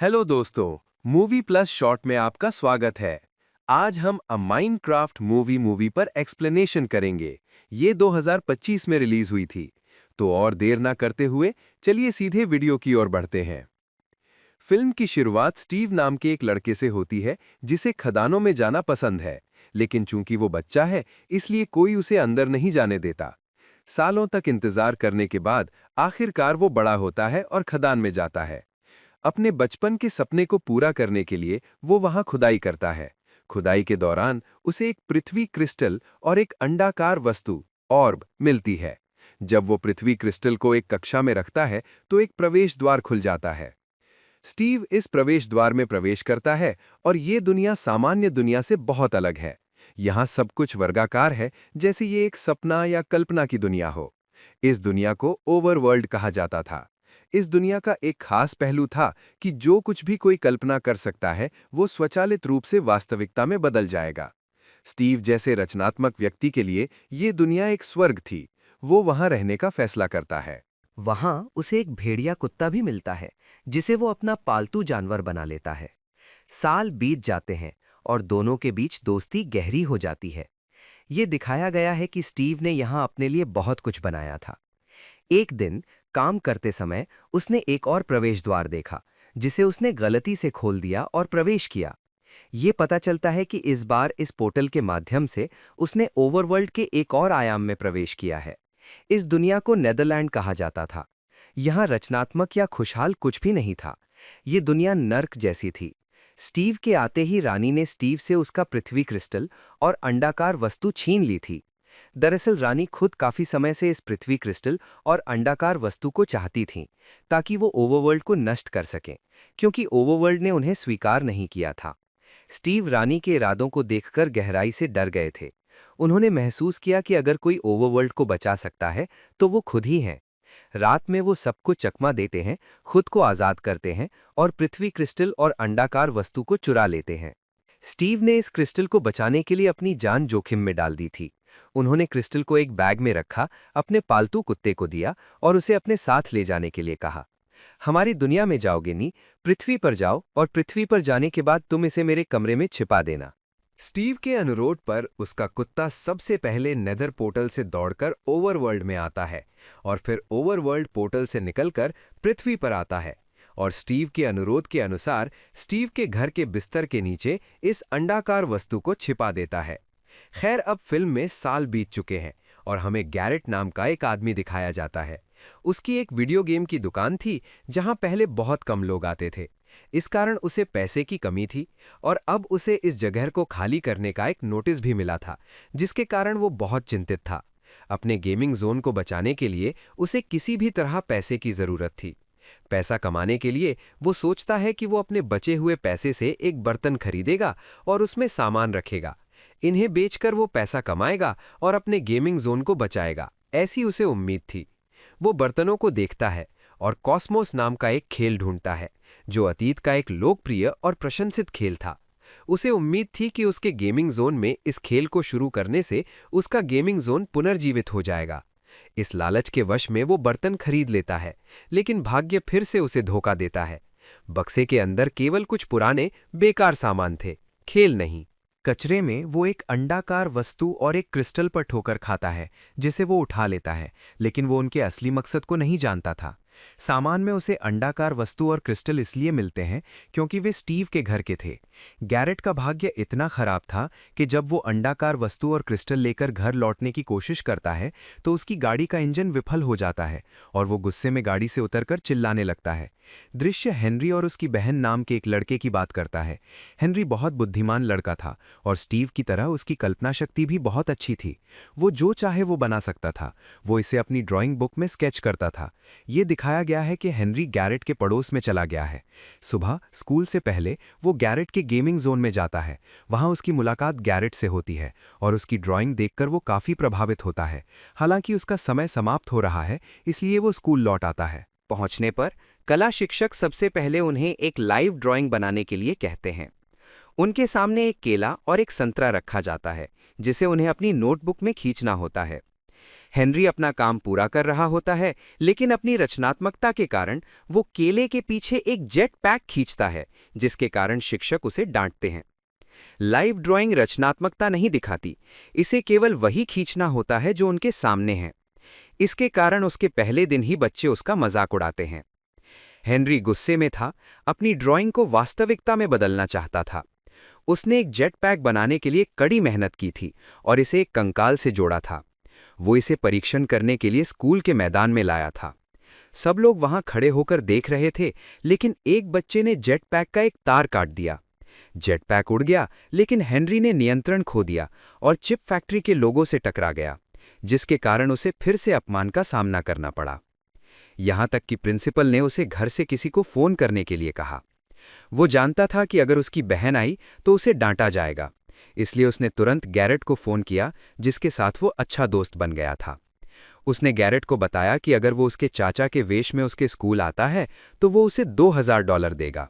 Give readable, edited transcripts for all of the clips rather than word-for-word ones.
Hello दोस्तों, movie plus short में आपका स्वागत है। आज हम अ माइनक्राफ्ट मूवी पर एक्सप्लेनेशन करेंगे। ये 2025 में रिलीज हुई थी। तो और देर ना करते हुए चलिए सीधे वीडियो की ओर बढ़ते हैं। फिल्म की शुरुआत स्टीव नाम के एक लड़के से होती है जिसे खदानों में जाना पसंद है, लेकिन चूंकि वो बच्चा है इसलिए कोई उसे अंदर नहीं जाने देता। सालों तक इंतजार करने के बाद आखिरकार वो बड़ा होता है और खदान में जाता है। अपने बचपन के सपने को पूरा करने के लिए वो वहां खुदाई करता है। खुदाई के दौरान उसे एक पृथ्वी क्रिस्टल और एक अंडाकार वस्तु ऑर्ब मिलती है। जब वो पृथ्वी क्रिस्टल को एक कक्षा में रखता है तो एक प्रवेश द्वार खुल जाता है। स्टीव इस प्रवेश द्वार में प्रवेश करता है और ये दुनिया सामान्य दुनिया से बहुत अलग है। यहाँ सब कुछ वर्गाकार है, जैसे ये एक सपना या कल्पना की दुनिया हो। इस दुनिया को ओवरवर्ल्ड कहा जाता था। इस दुनिया का एक खास पहलू था कि जो कुछ भी कोई कल्पना कर सकता है वो स्वचालित रूप से वास्तविकता में बदल जाएगा। स्टीव जैसे रचनात्मक व्यक्ति के लिए ये दुनिया एक स्वर्ग थी। वो वहां रहने का फैसला करता है। वहां उसे एक भेड़िया कुत्ता भी मिलता है जिसे वो अपना पालतू जानवर बना लेता है। साल बीत जाते हैं और दोनों के बीच दोस्ती गहरी हो जाती है। ये दिखाया गया है कि स्टीव ने यहाँ अपने लिए बहुत कुछ बनाया था। एक दिन काम करते समय उसने एक और प्रवेश द्वार देखा जिसे उसने गलती से खोल दिया और प्रवेश किया। ये पता चलता है कि इस बार इस पोर्टल के माध्यम से उसने ओवरवर्ल्ड के एक और आयाम में प्रवेश किया है। इस दुनिया को नेदरलैंड कहा जाता था। यहाँ रचनात्मक या खुशहाल कुछ भी नहीं था। ये दुनिया नर्क जैसी थी। स्टीव के आते ही रानी ने स्टीव से उसका पृथ्वी क्रिस्टल और अंडाकार वस्तु छीन ली थी। दरअसल रानी खुद काफी समय से इस पृथ्वी क्रिस्टल और अंडाकार वस्तु को चाहती थीं, ताकि वो ओवरवर्ल्ड को नष्ट कर सकें, क्योंकि ओवरवर्ल्ड ने उन्हें स्वीकार नहीं किया था। स्टीव रानी के इरादों को देखकर गहराई से डर गए थे। उन्होंने महसूस किया कि अगर कोई ओवरवर्ल्ड को बचा सकता है तो वो खुद ही हैं। रात में वो सबको चकमा देते हैं, खुद को आज़ाद करते हैं और पृथ्वी क्रिस्टल और अंडाकार वस्तु को चुरा लेते हैं। स्टीव ने इस क्रिस्टल को बचाने के लिए अपनी जान जोखिम में डाल दी थी। उन्होंने क्रिस्टल को एक बैग में रखा, अपने पालतू कुत्ते को दिया और उसे अपने साथ ले जाने के लिए कहा। हमारी दुनिया में जाओगे नी, पृथ्वी पर जाओ और पृथ्वी पर जाने के बाद तुम इसे मेरे कमरे में छिपा देना। स्टीव के अनुरोध पर उसका कुत्ता सबसे पहले नेदर पोर्टल से दौड़कर ओवरवर्ल्ड में आता है और फिर ओवरवर्ल्ड पोर्टल से निकलकर पृथ्वी पर आता है और स्टीव के अनुरोध के अनुसार स्टीव के घर के बिस्तर के नीचे इस अंडाकार वस्तु को छिपा देता है। खैर, अब फिल्म में साल बीत चुके हैं और हमें गैरेट नाम का एक आदमी दिखाया जाता है। उसकी एक वीडियो गेम की दुकान थी जहां पहले बहुत कम लोग आते थे। इस कारण उसे पैसे की कमी थी और अब उसे इस जगह को खाली करने का एक नोटिस भी मिला था, जिसके कारण वो बहुत चिंतित था। अपने गेमिंग जोन को बचाने के लिए उसे किसी भी तरह पैसे की जरूरत थी। पैसा कमाने के लिए वो सोचता है कि वो अपने बचे हुए पैसे से एक बर्तन खरीदेगा और उसमें सामान रखेगा। इन्हें बेचकर वो पैसा कमाएगा और अपने गेमिंग जोन को बचाएगा, ऐसी उसे उम्मीद थी। वो बर्तनों को देखता है और कॉस्मोस नाम का एक खेल ढूंढता है, जो अतीत का एक लोकप्रिय और प्रशंसित खेल था। उसे उम्मीद थी कि उसके गेमिंग जोन में इस खेल को शुरू करने से उसका गेमिंग जोन पुनर्जीवित हो जाएगा। इस लालच के वश में वो बर्तन खरीद लेता है, लेकिन भाग्य फिर से उसे धोखा देता है। बक्से के अंदर केवल कुछ पुराने बेकार सामान थे, खेल नहीं। कचरे में वो एक अंडाकार वस्तु और एक क्रिस्टल पर ठोकर खाता है, जिसे वो उठा लेता है, लेकिन वो उनके असली मकसद को नहीं जानता था। सामान में उसे अंडाकार वस्तु और क्रिस्टल इसलिए मिलते हैं क्योंकि वे स्टीव के घर के थे। गैरेट का भाग्य इतना खराब था कि जब वो अंडाकार वस्तु और क्रिस्टल लेकर घर लौटने की कोशिश करता है तो उसकी गाड़ी का इंजन विफल हो जाता है और वो गुस्से में गाड़ी से उतरकर चिल्लाने लगता है। दृश्य हेनरी और उसकी बहन नाम के एक लड़के की बात करता है। हेनरी बहुत बुद्धिमान लड़का था और स्टीव की तरह उसकी कल्पना शक्ति भी बहुत अच्छी थी। वो जो चाहे वो बना सकता था। वो इसे अपनी ड्राइंग बुक में स्केच करता था। ये दिखाया गया है कि हेनरी गैरेट के पड़ोस में चला गया है। सुबह स्कूल से पहले वो गैरेट के गेमिंग जोन में जाता है। वहां उसकी मुलाकात गैरेट से होती है और उसकी ड्राइंग देखकर वो काफी प्रभावित होता है। हालांकि उसका समय समाप्त हो रहा है, इसलिए वो स्कूल लौट आता है। पहुंचने पर कला शिक्षक सबसे पहले उन्हें एक लाइव ड्राइंग बनाने के लिए कहते हैं। उनके सामने एक केला और एक संतरा रखा जाता है, जिसे उन्हें अपनी नोटबुक में खींचना होता है। हेनरी अपना काम पूरा कर रहा होता है, लेकिन अपनी रचनात्मकता के कारण वो केले के पीछे एक जेट पैक खींचता है, जिसके कारण शिक्षक उसे डांटते हैं। लाइव ड्राइंग रचनात्मकता नहीं दिखाती, इसे केवल वही खींचना होता है जो उनके सामने है। इसके कारण उसके पहले दिन ही बच्चे उसका मजाक उड़ाते हैं। हेनरी गुस्से में था, अपनी ड्राइंग को वास्तविकता में बदलना चाहता था। उसने एक जेट पैक बनाने के लिए कड़ी मेहनत की थी और इसे एक कंकाल से जोड़ा था। वो इसे परीक्षण करने के लिए स्कूल के मैदान में लाया था। सब लोग वहां खड़े होकर देख रहे थे, लेकिन एक बच्चे ने जेट पैक का एक तार काट दिया। जेट पैक उड़ गया, लेकिन हेनरी ने नियंत्रण खो दिया और चिप फैक्ट्री के लोगों से टकरा गया, जिसके कारण उसे फिर से अपमान का सामना करना पड़ा। यहां तक कि प्रिंसिपल ने उसे घर से किसी को फोन करने के लिए कहा। वो जानता था कि अगर उसकी बहन आई तो उसे डांटा जाएगा, इसलिए उसने तुरंत गैरेट को फोन किया, जिसके साथ वो अच्छा दोस्त बन गया था। उसने गैरेट को बताया कि अगर वो उसके चाचा के वेश में उसके स्कूल आता है तो वो उसे $2000 देगा।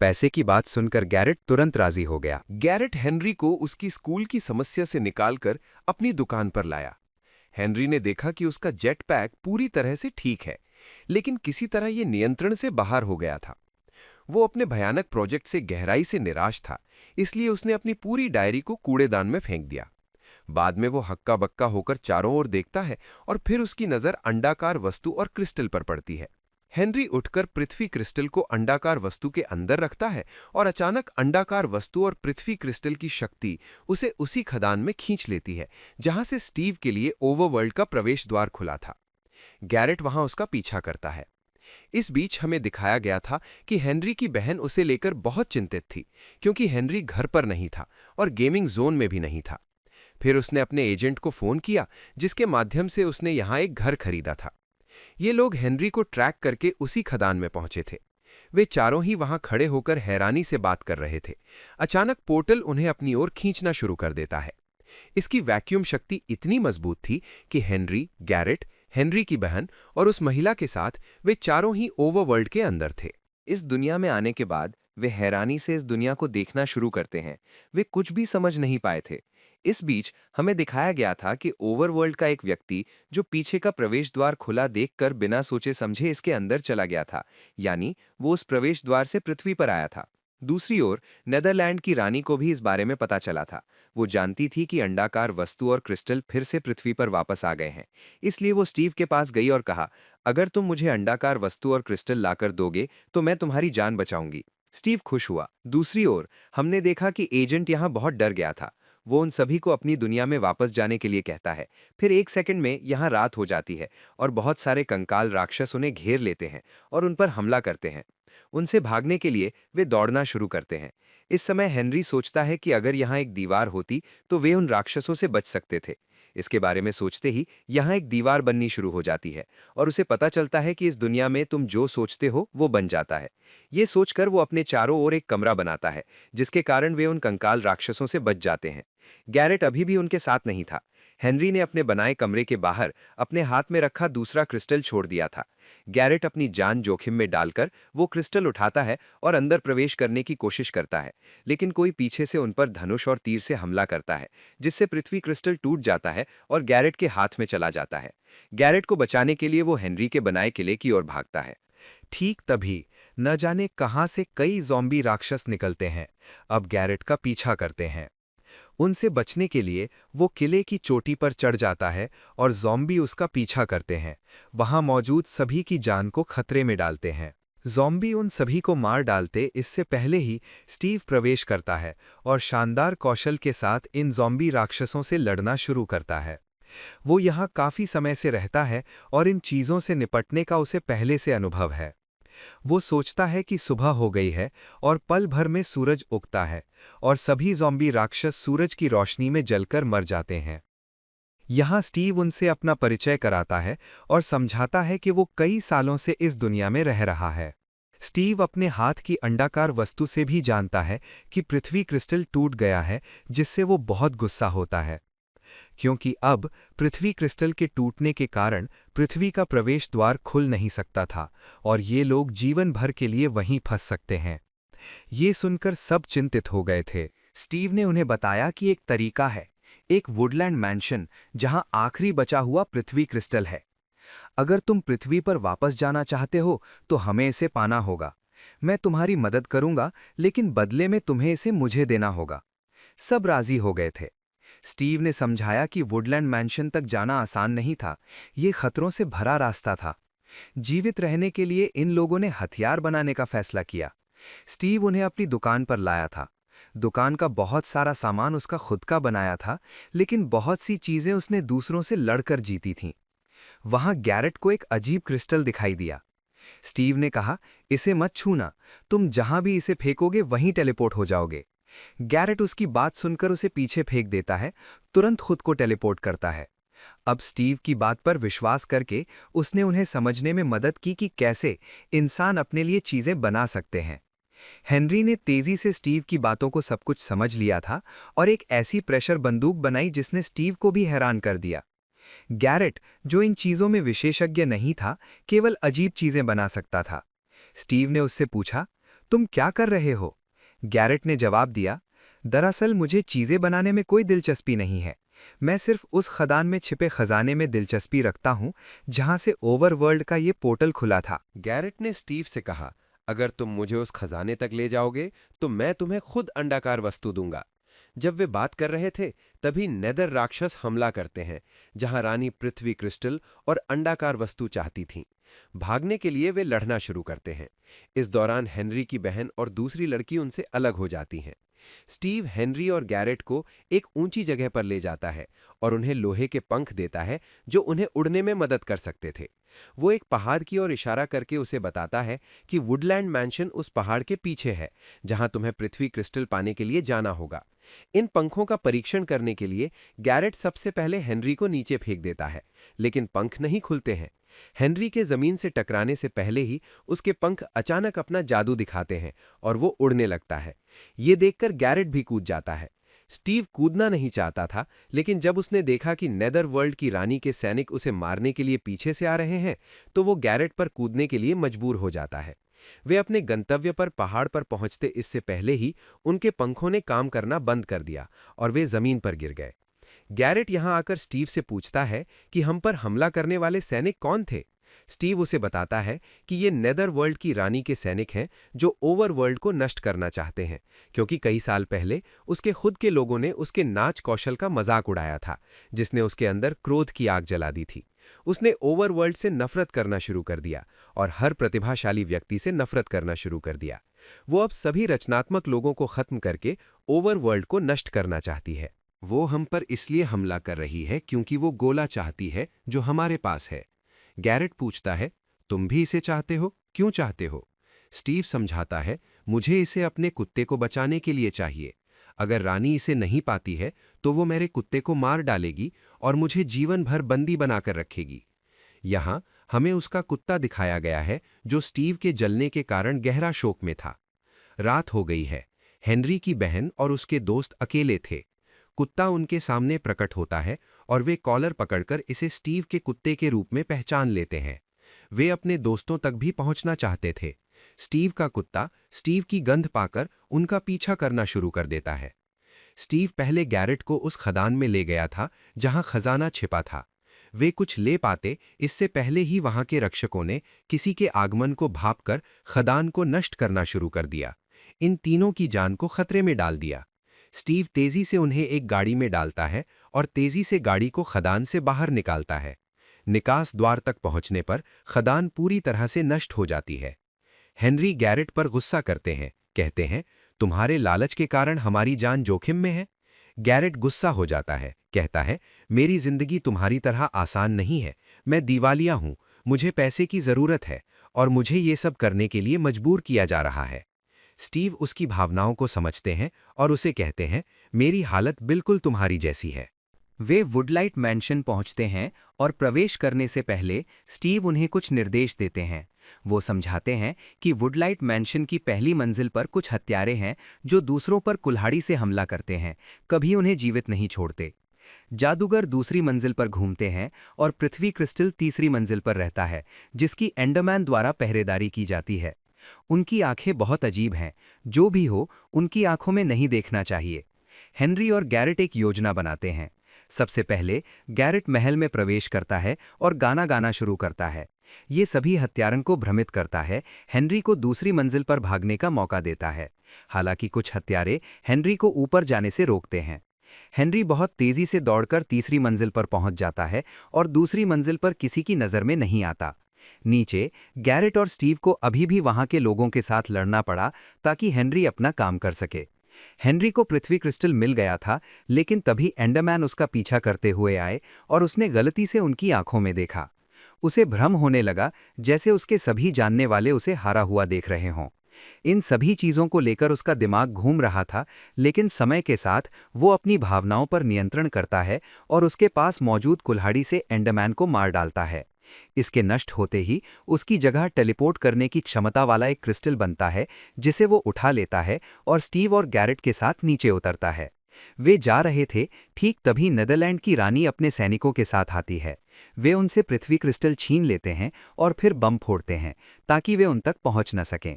पैसे की बात सुनकर गैरेट तुरंत राजी हो गया। गैरेट हेनरी को उसकी स्कूल की समस्या से निकालकर अपनी दुकान पर लाया। हेनरी ने देखा कि उसका जेट पैक पूरी तरह से ठीक है, लेकिन किसी तरह ये नियंत्रण से बाहर हो गया था। वो अपने भयानक प्रोजेक्ट से गहराई से निराश था, इसलिए उसने अपनी पूरी डायरी को कूड़ेदान में फेंक दिया। बाद में वो हक्का बक्का होकर चारों ओर देखता है और फिर उसकी नजर अंडाकार वस्तु और क्रिस्टल पर पड़ती है। हेनरी उठकर पृथ्वी क्रिस्टल को अंडाकार वस्तु के अंदर रखता है और अचानक अंडाकार वस्तु और पृथ्वी क्रिस्टल की शक्ति उसे उसी खदान में खींच लेती है जहां से स्टीव के लिए ओवरवर्ल्ड का प्रवेश द्वार खुला था। गैरेट वहां उसका पीछा करता है। इस बीच हमें दिखाया गया था कि हेनरी की बहन उसे लेकर बहुत चिंतित थी, क्योंकि हेनरी घर पर नहीं था और गेमिंग जोन में भी नहीं था। फिर उसने अपने एजेंट को फोन किया, जिसके माध्यम से उसने यहां एक घर खरीदा था। ये लोग हेनरी को ट्रैक करके उसी खदान में पहुंचे थे। वे चारों ही वहां खड़े होकर हैरानी से बात कर रहे थे। अचानक पोर्टल उन्हें अपनी ओर खींचना शुरू कर देता है। इसकी वैक्यूम शक्ति इतनी मजबूत थी कि हेनरी, गैरेट, हेनरी की बहन और उस महिला के साथ वे चारों ही ओवरवर्ल्ड के अंदर थे। इस दुनिया में आने के बाद वे हैरानी से इस दुनिया को देखना शुरू करते हैं। वे कुछ भी समझ नहीं पाए थे। इस बीच हमें दिखाया गया था कि ओवरवर्ल्ड का एक व्यक्ति जो पीछे का प्रवेश द्वार खुला देखकर बिना सोचे समझे इसके अंदर चला गया था, यानी वो उस प्रवेश द्वार से पृथ्वी पर आया था। दूसरी ओर नेदरलैंड की रानी को भी इस बारे में पता चला था। वो जानती थी कि अंडाकार वस्तु और क्रिस्टल फिर से पृथ्वी पर वापस आ गए हैं, इसलिए वो स्टीव के पास गई और कहा, अगर तुम मुझे अंडाकार वस्तु और क्रिस्टल लाकर दोगे तो मैं तुम्हारी जान बचाऊंगी। स्टीव खुश हुआ। दूसरी ओर हमने देखा कि एजेंट यहाँ बहुत डर गया था। वो उन सभी को अपनी दुनिया में वापस जाने के लिए कहता है। फिर एक सेकंड में यहाँ रात हो जाती है और बहुत सारे कंकाल राक्षस उन्हें घेर लेते हैं और उन पर हमला करते हैं। उनसे भागने के लिए वे दौड़ना शुरू करते हैं। इस समय हेनरी सोचता है कि अगर यहाँ एक दीवार होती तो वे उन राक्षसों से बच सकते थे। इसके बारे में सोचते ही यहाँ एक दीवार बननी शुरू हो जाती है और उसे पता चलता है कि इस दुनिया में तुम जो सोचते हो वो बन जाता है। ये सोचकर वो अपने चारों ओर एक कमरा बनाता है, जिसके कारण वे उन कंकाल राक्षसों से बच जाते हैं। गैरेट अभी भी उनके साथ नहीं था। हेनरी ने अपने बनाए कमरे के बाहर अपने हाथ में रखा दूसरा क्रिस्टल छोड़ दिया था। गैरेट अपनी जान जोखिम में डालकर वो क्रिस्टल उठाता है और अंदर प्रवेश करने की कोशिश करता है, लेकिन कोई पीछे से उन पर धनुष और तीर से हमला करता है, जिससे पृथ्वी क्रिस्टल टूट जाता है और गैरेट के हाथ में चला जाता है। गैरेट को बचाने के लिए वो हेनरी के बनाए किले की ओर भागता है। ठीक तभी न जाने कहां से कई ज़ॉम्बी राक्षस निकलते हैं। अब गैरेट का पीछा करते हैं। उनसे बचने के लिए वो किले की चोटी पर चढ़ जाता है और ज़ॉम्बी उसका पीछा करते हैं। वहां मौजूद सभी की जान को खतरे में डालते हैं। ज़ॉम्बी उन सभी को मार डालते इससे पहले ही स्टीव प्रवेश करता है और शानदार कौशल के साथ इन ज़ॉम्बी राक्षसों से लड़ना शुरू करता है। वो यहाँ काफ़ी समय से रहता है और इन चीज़ों से निपटने का उसे पहले से अनुभव है। वो सोचता है कि सुबह हो गई है और पल भर में सूरज उगता है और सभी ज़ॉम्बी राक्षस सूरज की रोशनी में जलकर मर जाते हैं। यहाँ स्टीव उनसे अपना परिचय कराता है और समझाता है कि वो कई सालों से इस दुनिया में रह रहा है। स्टीव अपने हाथ की अंडाकार वस्तु से भी जानता है कि पृथ्वी क्रिस्टल टूट गया है, जिससे वो बहुत गुस्सा होता है, क्योंकि अब पृथ्वी क्रिस्टल के टूटने के कारण पृथ्वी का प्रवेश द्वार खुल नहीं सकता था और ये लोग जीवन भर के लिए वहीं फंस सकते हैं। ये सुनकर सब चिंतित हो गए थे। स्टीव ने उन्हें बताया कि एक तरीका है। एक वुडलैंड मैंशन जहां आखिरी बचा हुआ पृथ्वी क्रिस्टल है। अगर तुम पृथ्वी पर वापस जाना चाहते हो तो हमें इसे पाना होगा। मैं तुम्हारी मदद करूंगा, लेकिन बदले में तुम्हें इसे मुझे देना होगा। सब राजी हो गए थे। स्टीव ने समझाया कि वुडलैंड मैंशन तक जाना आसान नहीं था। ये खतरों से भरा रास्ता था। जीवित रहने के लिए इन लोगों ने हथियार बनाने का फैसला किया। स्टीव उन्हें अपनी दुकान पर लाया था। दुकान का बहुत सारा सामान उसका खुद का बनाया था, लेकिन बहुत सी चीजें उसने दूसरों से लड़कर जीती थीं। वहां गैरेट को एक अजीब क्रिस्टल दिखाई दिया। स्टीव ने कहा, इसे मत छूना, तुम जहां भी इसे फेंकोगे वहीं टेलीपोर्ट हो जाओगे। गैरेट उसकी बात सुनकर उसे पीछे फेंक देता है, तुरंत खुद को टेलीपोर्ट करता है। अब स्टीव की बात पर विश्वास करके उसने उन्हें समझने में मदद की कि कैसे इंसान अपने लिए चीजें बना सकते हैं। हेनरी ने तेजी से स्टीव की बातों को सब कुछ समझ लिया था और एक ऐसी प्रेशर बंदूक बनाई जिसने स्टीव को भी हैरान कर दिया। गैरेट, जो इन चीजों में विशेषज्ञ नहीं था, केवल अजीब चीजें बना सकता था। स्टीव ने उससे पूछा, तुम क्या कर रहे हो? गैरेट ने जवाब दिया, दरअसल मुझे चीजें बनाने में कोई दिलचस्पी नहीं है। मैं सिर्फ उस खदान में छिपे खजाने में दिलचस्पी रखता हूं जहां से ओवरवर्ल्ड का ये पोर्टल खुला था। गैरेट ने स्टीव से कहा, अगर तुम मुझे उस खजाने तक ले जाओगे तो मैं तुम्हें खुद अंडाकार वस्तु दूंगा। जब वे बात कर रहे थे तभी नेदर राक्षस हमला करते हैं, जहां रानी पृथ्वी क्रिस्टल और अंडाकार वस्तु चाहती थीं। भागने के लिए वे लड़ना शुरू करते हैं। इस दौरान हेनरी की बहन और दूसरी लड़की उनसे अलग हो जाती हैं। स्टीव हेनरी और गैरेट को एक ऊंची जगह पर ले जाता है और उन्हें लोहे के पंख देता है जो उन्हें उड़ने में मदद कर सकते थे। वो एक पहाड़ की ओर इशारा करके उसे बताता है कि वुडलैंड मैंशन उस पहाड़ के पीछे है, जहां तुम्हें पृथ्वी क्रिस्टल पाने के लिए जाना होगा। इन पंखों का परीक्षण करने के लिए गैरेट सबसे पहले हेनरी को नीचे फेंक देता है, लेकिन पंख नहीं खुलते हैं। हेनरी के जमीन से टकराने से पहले ही उसके पंख अचानक अपना जादू दिखाते हैं और वो उड़ने लगता है। ये देखकर गैरेट भी कूद जाता है। स्टीव कूदना नहीं चाहता था, लेकिन जब उसने देखा कि नेदर वर्ल्ड की रानी के सैनिक उसे मारने के लिए पीछे से आ रहे हैं, तो वो गैरेट पर कूदने के लिए मजबूर हो जाता है। वे अपने गंतव्य पर पहाड़ पर पहुंचते इससे पहले ही उनके पंखों ने काम करना बंद कर दिया और वे जमीन पर गिर गए। गैरेट यहां आकर स्टीव से पूछता है कि हम पर हमला करने वाले सैनिक कौन थे। स्टीव उसे बताता है कि ये नेदर वर्ल्ड की रानी के सैनिक हैं जो ओवरवर्ल्ड को नष्ट करना चाहते हैं, क्योंकि कई साल पहले उसके खुद के लोगों ने उसके नाच कौशल का मजाक उड़ाया था, जिसने उसके अंदर क्रोध की आग जला दी थी। उसने ओवरवर्ल्ड से नफरत करना शुरू कर दिया और हर प्रतिभाशाली व्यक्ति से नफरत करना शुरू कर दिया। वो अब सभी रचनात्मक लोगों को खत्म करके ओवरवर्ल्ड को नष्ट करना चाहती है। वो हम पर इसलिए हमला कर रही है क्योंकि वो गोला चाहती है जो हमारे पास है। गैरेट पूछता है, तुम भी इसे चाहते हो? क्यों चाहते हो? स्टीव समझाता है, मुझे इसे अपने कुत्ते को बचाने के लिए चाहिए। अगर रानी इसे नहीं पाती है तो वो मेरे कुत्ते को मार डालेगी और मुझे जीवन भर बंदी बनाकर रखेगी। यहां हमें उसका कुत्ता दिखाया गया है जो स्टीव के जलने के कारण गहरा शोक में था। रात हो गई है। हेनरी की बहन और उसके दोस्त अकेले थे। कुत्ता उनके सामने प्रकट होता है और वे कॉलर पकड़कर इसे स्टीव के कुत्ते के रूप में पहचान लेते हैं। वे अपने दोस्तों तक भी पहुंचना चाहते थे। स्टीव का कुत्ता स्टीव की गंध पाकर उनका पीछा करना शुरू कर देता है। स्टीव पहले गैरेट को उस खदान में ले गया था जहां खजाना छिपा था। वे कुछ ले पाते इससे पहले ही वहां के रक्षकों ने किसी के आगमन को भांपकर खदान को नष्ट करना शुरू कर दिया। इन तीनों की जान को खतरे में डाल दिया। स्टीव तेजी से उन्हें एक गाड़ी में डालता है और तेजी से गाड़ी को खदान से बाहर निकालता है। निकास द्वार तक पहुंचने पर खदान पूरी तरह से नष्ट हो जाती है। हेनरी गैरेट पर गुस्सा करते हैं, कहते हैं, तुम्हारे लालच के कारण हमारी जान जोखिम में है। गैरेट गुस्सा हो जाता है, कहता है, मेरी जिंदगी तुम्हारी तरह आसान नहीं है। मैं दिवालिया हूं, मुझे पैसे की जरूरत है और मुझे ये सब करने के लिए मजबूर किया जा रहा है। स्टीव उसकी भावनाओं को समझते हैं और उसे कहते हैं, मेरी हालत बिल्कुल तुम्हारी जैसी है। वे वुडलाइट मैंशन पहुंचते हैं और प्रवेश करने से पहले स्टीव उन्हें कुछ निर्देश देते हैं। वो समझाते हैं कि वुडलाइट मैंशन की पहली मंजिल पर कुछ हत्यारे हैं जो दूसरों पर कुल्हाड़ी से हमला करते हैं, कभी उन्हें जीवित नहीं छोड़ते। जादूगर दूसरी मंजिल पर घूमते हैं और पृथ्वी क्रिस्टल तीसरी मंजिल पर रहता है, जिसकी एंडरमैन द्वारा पहरेदारी की जाती है। उनकी आंखें बहुत अजीब हैं, जो भी हो उनकी आंखों में नहीं देखना चाहिए। हेनरी और गैरेट एक योजना बनाते हैं। सबसे पहले गैरेट महल में प्रवेश करता है और गाना गाना शुरू करता है। ये सभी हत्यारन को भ्रमित करता है, हेनरी को दूसरी मंजिल पर भागने का मौका देता है। हालांकि कुछ हत्यारे हेनरी को ऊपर जाने से रोकते हैं। हेनरी बहुत तेजी से दौड़कर तीसरी मंजिल पर पहुंच जाता है और दूसरी मंजिल पर किसी की नज़र में नहीं आता। नीचे गैरेट और स्टीव को अभी भी वहां के लोगों के साथ लड़ना पड़ा ताकि हेनरी अपना काम कर सके। हेनरी को पृथ्वी क्रिस्टल मिल गया था, लेकिन तभी एंडरमैन उसका पीछा करते हुए आए और उसने गलती से उनकी आंखों में देखा। उसे भ्रम होने लगा, जैसे उसके सभी जानने वाले उसे हारा हुआ देख रहे हों। इन सभी चीज़ों को लेकर उसका दिमाग घूम रहा था, लेकिन समय के साथ वो अपनी भावनाओं पर नियंत्रण करता है और उसके पास मौजूद कुल्हाड़ी से एंडरमैन को मार डालता है। इसके नष्ट होते ही उसकी जगह टेलीपोर्ट करने की क्षमता वाला एक क्रिस्टल बनता है, जिसे वो उठा लेता है और स्टीव और गैरेट के साथ नीचे उतरता है। वे जा रहे थे, ठीक तभी नेदरलैंड की रानी अपने सैनिकों के साथ आती है। वे उनसे पृथ्वी क्रिस्टल छीन लेते हैं और फिर बम फोड़ते हैं ताकि वे उन तक पहुंच न सकें।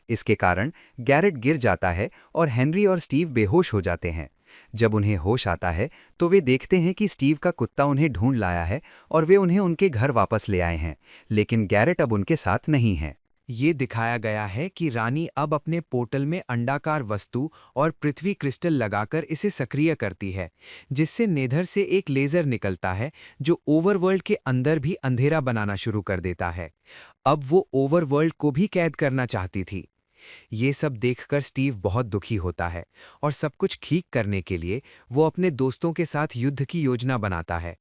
इसके कारण गैरेट गिर जाता है और हेनरी और स्टीव बेहोश हो जाते हैं। जब उन्हें होश आता है तो वे देखते हैं कि स्टीव का कुत्ता उन्हें ढूंढ लाया है और वे उन्हें उनके घर वापस ले आए हैं, लेकिन गैरेट अब उनके साथ नहीं है। ये दिखाया गया है कि रानी अब अपने पोर्टल में अंडाकार वस्तु और पृथ्वी क्रिस्टल लगाकर इसे सक्रिय करती है, जिससे नेधर से एक लेजर निकलता है जो ओवरवर्ल्ड के अंदर भी अंधेरा बनाना शुरू कर देता है। अब वो ओवरवर्ल्ड को भी कैद करना चाहती थी। ये सब देखकर स्टीव बहुत दुखी होता है और सब कुछ ठीक करने के लिए वो अपने दोस्तों के साथ युद्ध की योजना बनाता है।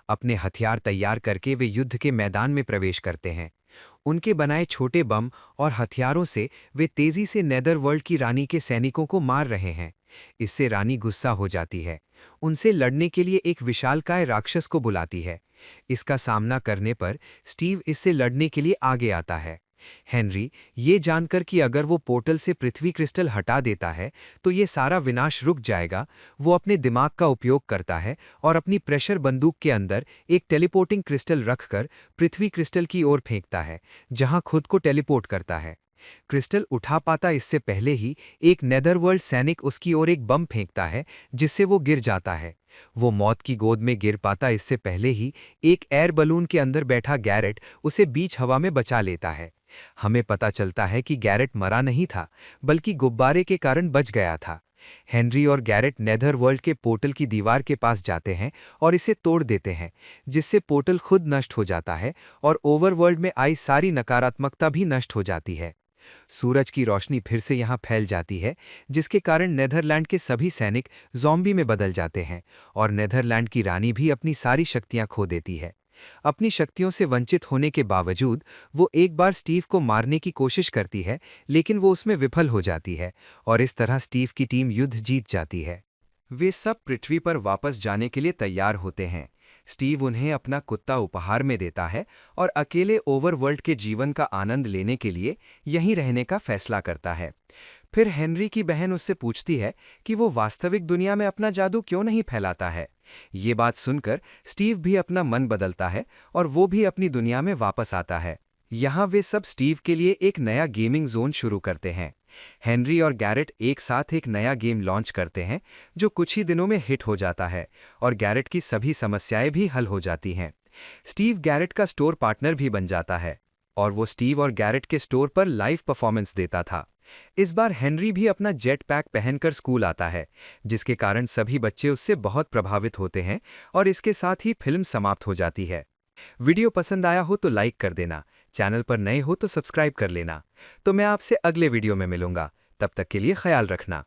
अपने हथियार तैयार करके वे युद्ध के मैदान में प्रवेश करते हैं। उनके बनाए छोटे बम और हथियारों से वे तेजी से नेदरवर्ल्ड की रानी के सैनिकों को मार रहे हैं। इससे रानी गुस्सा हो जाती है, उनसे लड़ने के लिए एक विशालकाय राक्षस को बुलाती है। इसका सामना करने पर स्टीव इससे लड़ने के लिए आगे आता है। हेनरी ये जानकर कि अगर वो पोर्टल से पृथ्वी क्रिस्टल हटा देता है तो ये सारा विनाश रुक जाएगा, वो अपने दिमाग का उपयोग करता है और अपनी प्रेशर बंदूक के अंदर एक टेलीपोर्टिंग क्रिस्टल रखकर पृथ्वी क्रिस्टल की ओर फेंकता है, जहां खुद को टेलीपोर्ट करता है। क्रिस्टल उठा पाता इससे पहले ही एक नेदरवर्ल्ड सैनिक उसकी ओर एक बम फेंकता है, जिससे वो गिर जाता है। वो मौत की गोद में गिर पाता इससे पहले ही एक एयर बलून के अंदर बैठा गैरेट उसे बीच हवा में बचा लेता है। हमें पता चलता है कि गैरेट मरा नहीं था, बल्कि गुब्बारे के कारण बच गया था। हेनरी और गैरेट नेदरवर्ल्ड के पोर्टल की दीवार के पास जाते हैं और इसे तोड़ देते हैं, जिससे पोर्टल खुद नष्ट हो जाता है और ओवरवर्ल्ड में आई सारी नकारात्मकता भी नष्ट हो जाती है। सूरज की रोशनी फिर से यहाँ फैल जाती है, जिसके कारण नेदरलैंड के सभी सैनिक ज़ॉम्बी में बदल जाते हैं और नेदरलैंड की रानी भी अपनी सारी शक्तियाँ खो देती है। अपनी शक्तियों से वंचित होने के बावजूद वो एक बार स्टीव को मारने की कोशिश करती है, लेकिन वो उसमें विफल हो जाती है और इस तरह स्टीव की टीम युद्ध जीत जाती है। वे सब पृथ्वी पर वापस जाने के लिए तैयार होते हैं। स्टीव उन्हें अपना कुत्ता उपहार में देता है और अकेले ओवरवर्ल्ड के जीवन का आनंद लेने के लिए यहीं रहने का फैसला करता है। फिर हेनरी की बहन उससे पूछती है कि वो वास्तविक दुनिया में अपना जादू क्यों नहीं फैलाता है। ये बात सुनकर स्टीव भी अपना मन बदलता है और वो भी अपनी दुनिया में वापस आता है। यहाँ वे सब स्टीव के लिए एक नया गेमिंग जोन शुरू करते हैं। हेनरी और गैरेट एक साथ एक नया गेम लॉन्च करते हैं, जो कुछ ही दिनों में हिट हो जाता है और गैरेट की सभी समस्याएं भी हल हो जाती हैं। स्टीव गैरेट का स्टोर पार्टनर भी बन जाता है और वो स्टीव और गैरेट के स्टोर पर लाइव परफॉर्मेंस देता था। इस बार हेनरी भी अपना जेट पैक पहनकर स्कूल आता है, जिसके कारण सभी बच्चे उससे बहुत प्रभावित होते हैं और इसके साथ ही फिल्म समाप्त हो जाती है। वीडियो पसंद आया हो तो लाइक कर देना, चैनल पर नए हो तो सब्सक्राइब कर लेना। तो मैं आपसे अगले वीडियो में मिलूंगा, तब तक के लिए ख्याल रखना।